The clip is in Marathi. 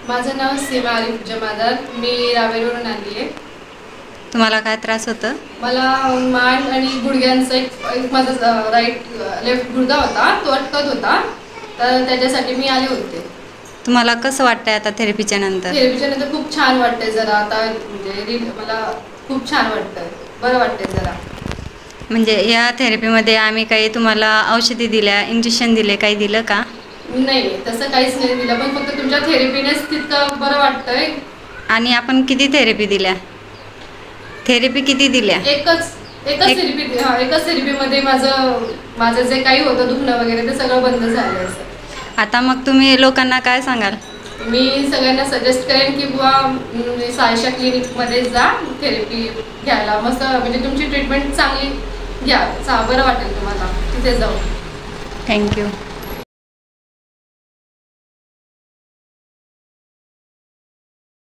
माझं नाव सीमा आरिफ जमादार, मी रावेरवरून आली आहे। तुम्हाला काय त्रास होता? मला मान आणि गुडघ्यांचा एक माझा लेफ्ट गुडघा होता, तो अटकत होता, तर त्याच्यासाठी मी आले होते। तुम्हाला कसं वाटतंय आता थेरपीच्या नंतर? थेरपीच्या नंतर खूप छान वाटतंय, जरा आता म्हणजे मला खूप छान वाटतंय, बरं वाटतंय जरा। म्हणजे या थेरपीमध्ये आम्ही काही तुम्हाला औषधी दिल्या, इंजेक्शन दिले, काही दिलं का? नाही, तसं काहीच नाही दिलं, पण फक्त तुमच्या थेरपीनेच तितकं बरं वाटतंय। आणि आपण किती थेरपी दिल्या? थेरपी किती दिल्या? एकच थेरपी। हां, एकच थेरपीमध्ये माझं जे काही होतं दुखणं वगैरे ते सगळं बंद झालं असं। आता मग तुम्ही लोकांना काय सांगाल? मी सगळ्यांना सजेस्ट करेन की बुवा सायशा क्लिनिकमध्ये जा थेरपी घ्यायला, मस्त म्हणजे तुमची ट्रीटमेंट चांगली घ्या, बरं वाटेल तुम्हाला तिथे जाऊन। थँक्यू।